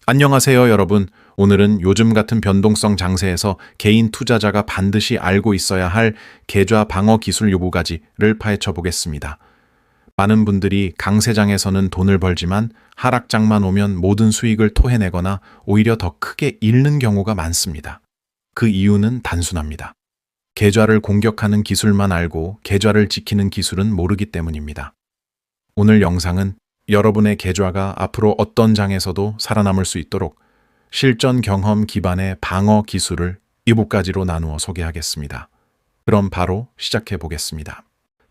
안녕하세요, 여러분. 오늘은 요즘 같은 변동성 장세에서 개인 투자자가 반드시 알고 있어야 할 계좌 방어 기술 요구가지를 파헤쳐 보겠습니다. 많은 분들이 강세장에서는 돈을 벌지만 하락장만 오면 모든 수익을 토해내거나 오히려 더 크게 잃는 경우가 많습니다. 그 이유는 단순합니다. 계좌를 공격하는 기술만 알고 계좌를 지키는 기술은 모르기 때문입니다. 오늘 영상은 여러분의 계좌가 앞으로 어떤 장에서도 살아남을 수 있도록 실전 경험 기반의 방어 기술을 7가지로 나누어 소개하겠습니다. 그럼 바로 시작해 보겠습니다.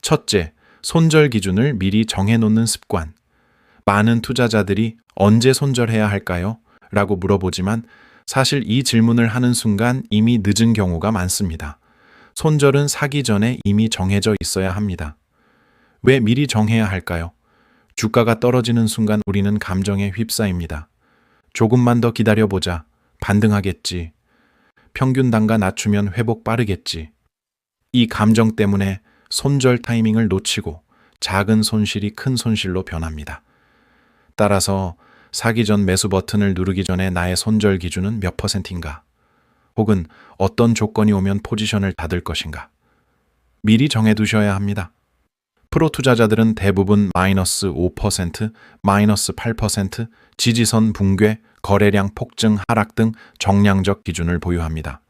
첫째, 손절 기준을 미리 정해놓는 습관. 많은 투자자들이 언제 손절해야 할까요? 라고 물어보지만 사실 이 질문을 하는 순간 이미 늦은 경우가 많습니다. 손절은 사기 전에 이미 정해져 있어야 합니다. 왜 미리 정해야 할까요? 주가가 떨어지는 순간 우리는 감정에 휩싸입니다. 조금만 더 기다려보자. 반등하겠지. 평균 단가 낮추면 회복 빠르겠지. 이 감정 때문에 손절 타이밍을 놓치고 작은 손실이 큰 손실로 변합니다. 따라서 사기 전 매수 버튼을 누르기 전에 나의 손절 기준은 몇 %인가? 혹은 어떤 조건이 오면 포지션을 닫을 것인가? 미리 정해두셔야 합니다. 프로 투자자들은 대부분 마이너스 5%, 마이너스 8%, 지지선 붕괴, 거래량 폭증, 하락 등 정량적 기준을 보유합니다.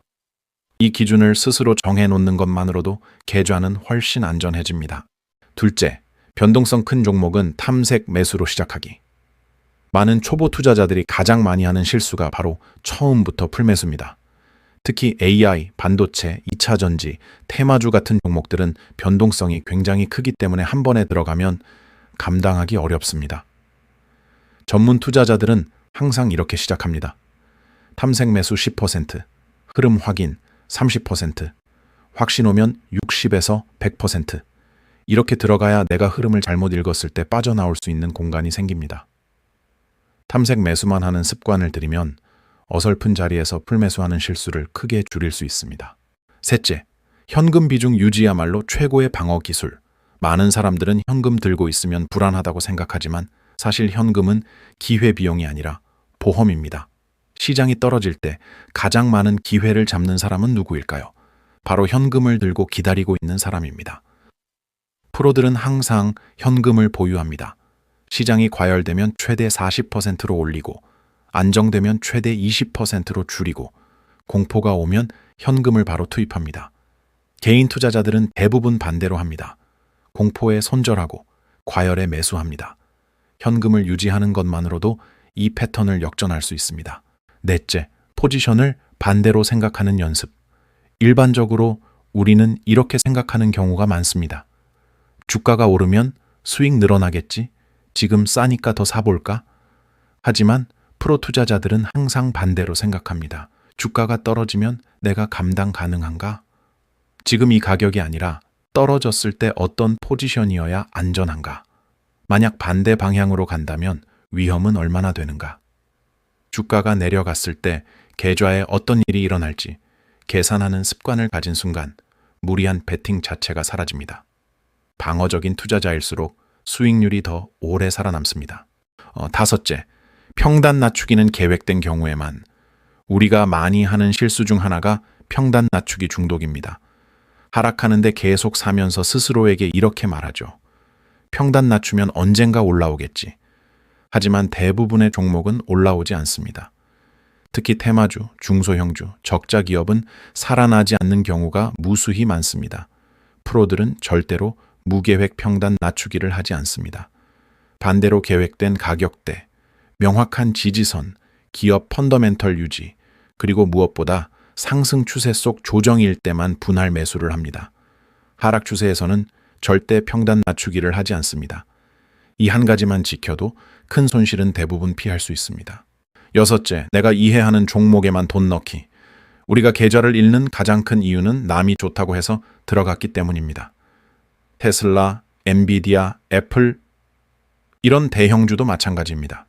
이 기준을 스스로 정해놓는 것만으로도 계좌는 훨씬 안전해집니다. 둘째, 변동성 큰 종목은 탐색 매수로 시작하기. 많은 초보 투자자들이 가장 많이 하는 실수가 바로 처음부터 풀매수입니다. 특히 AI, 반도체, 2차 전지, 테마주 같은 종목들은 변동성이 굉장히 크기 때문에 한 번에 들어가면 감당하기 어렵습니다. 전문 투자자들은 항상 이렇게 시작합니다. 탐색 매수 10%, 흐름 확인 30%, 확신 오면 60에서 100%. 이렇게 들어가야 내가 흐름을 잘못 읽었을 때 빠져나올 수 있는 공간이 생깁니다. 탐색 매수만 하는 습관을 들이면 어설픈 자리에서 풀매수하는 실수를 크게 줄일 수 있습니다. 셋째, 현금 비중 유지야말로 최고의 방어 기술. 많은 사람들은 현금 들고 있으면 불안하다고 생각하지만 사실 현금은 기회비용이 아니라 보험입니다. 시장이 떨어질 때 가장 많은 기회를 잡는 사람은 누구일까요? 바로 현금을 들고 기다리고 있는 사람입니다. 프로들은 항상 현금을 보유합니다. 시장이 과열되면 최대 40%로 올리고 안정되면 최대 20%로 줄이고 공포가 오면 현금을 바로 투입합니다. 개인 투자자들은 대부분 반대로 합니다. 공포에 손절하고 과열에 매수합니다. 현금을 유지하는 것만으로도 이 패턴을 역전할 수 있습니다. 넷째, 포지션을 반대로 생각하는 연습. 일반적으로 우리는 이렇게 생각하는 경우가 많습니다. 주가가 오르면 수익 늘어나겠지? 지금 싸니까 더 사볼까? 하지만 프로 투자자들은 항상 반대로 생각합니다. 주가가 떨어지면 내가 감당 가능한가? 지금 이 가격이 아니라 떨어졌을 때 어떤 포지션이어야 안전한가? 만약 반대 방향으로 간다면 위험은 얼마나 되는가? 주가가 내려갔을 때 계좌에 어떤 일이 일어날지 계산하는 습관을 가진 순간 무리한 베팅 자체가 사라집니다. 방어적인 투자자일수록 수익률이 더 오래 살아남습니다. 다섯째, 평단 낮추기는 계획된 경우에만. 우리가 많이 하는 실수 중 하나가 평단 낮추기 중독입니다. 하락하는데 계속 사면서 스스로에게 이렇게 말하죠. 평단 낮추면 언젠가 올라오겠지. 하지만 대부분의 종목은 올라오지 않습니다. 특히 테마주, 중소형주, 적자 기업은 살아나지 않는 경우가 무수히 많습니다. 프로들은 절대로 무계획 평단 낮추기를 하지 않습니다. 반대로 계획된 가격대, 명확한 지지선, 기업 펀더멘털 유지, 그리고 무엇보다 상승 추세 속 조정일 때만 분할 매수를 합니다. 하락 추세에서는 절대 평단 낮추기를 하지 않습니다. 이 한 가지만 지켜도 큰 손실은 대부분 피할 수 있습니다. 여섯째, 내가 이해하는 종목에만 돈 넣기. 우리가 계좌를 잃는 가장 큰 이유는 남이 좋다고 해서 들어갔기 때문입니다. 테슬라, 엔비디아, 애플, 이런 대형주도 마찬가지입니다.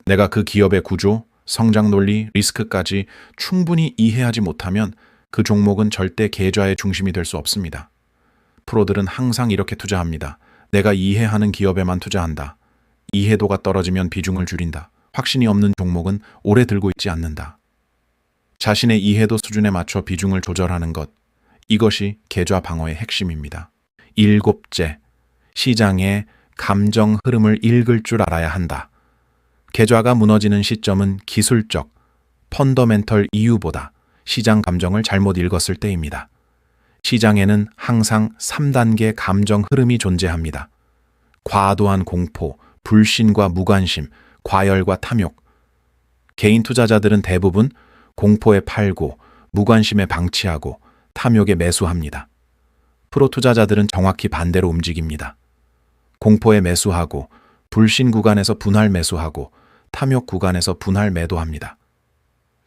내가 그 기업의 구조, 성장 논리, 리스크까지 충분히 이해하지 못하면 그 종목은 절대 계좌의 중심이 될 수 없습니다. 프로들은 항상 이렇게 투자합니다. 내가 이해하는 기업에만 투자한다. 이해도가 떨어지면 비중을 줄인다. 확신이 없는 종목은 오래 들고 있지 않는다. 자신의 이해도 수준에 맞춰 비중을 조절하는 것. 이것이 계좌 방어의 핵심입니다. 일곱째, 시장의 감정 흐름을 읽을 줄 알아야 한다. 계좌가 무너지는 시점은 기술적, 펀더멘털 이유보다 시장 감정을 잘못 읽었을 때입니다. 시장에는 항상 3단계 감정 흐름이 존재합니다. 과도한 공포, 불신과 무관심, 과열과 탐욕. 개인 투자자들은 대부분 공포에 팔고, 무관심에 방치하고, 탐욕에 매수합니다. 프로 투자자들은 정확히 반대로 움직입니다. 공포에 매수하고, 불신 구간에서 분할 매수하고, 탐욕 구간에서 분할 매도합니다.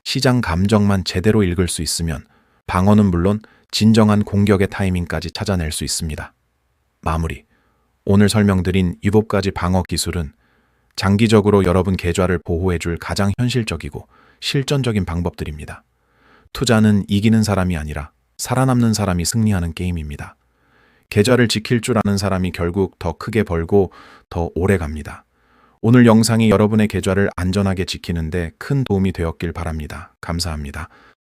시장 감정만 제대로 읽을 수 있으면 방어는 물론 진정한 공격의 타이밍까지 찾아낼 수 있습니다. 마무리. 오늘 설명드린 7가지 방어 기술은 장기적으로 여러분 계좌를 보호해줄 가장 현실적이고 실전적인 방법들입니다. 투자는 이기는 사람이 아니라 살아남는 사람이 승리하는 게임입니다. 계좌를 지킬 줄 아는 사람이 결국 더 크게 벌고 더 오래 갑니다. 오늘 영상이 여러분의 계좌를 안전하게 지키는데 큰 도움이 되었길 바랍니다. 감사합니다.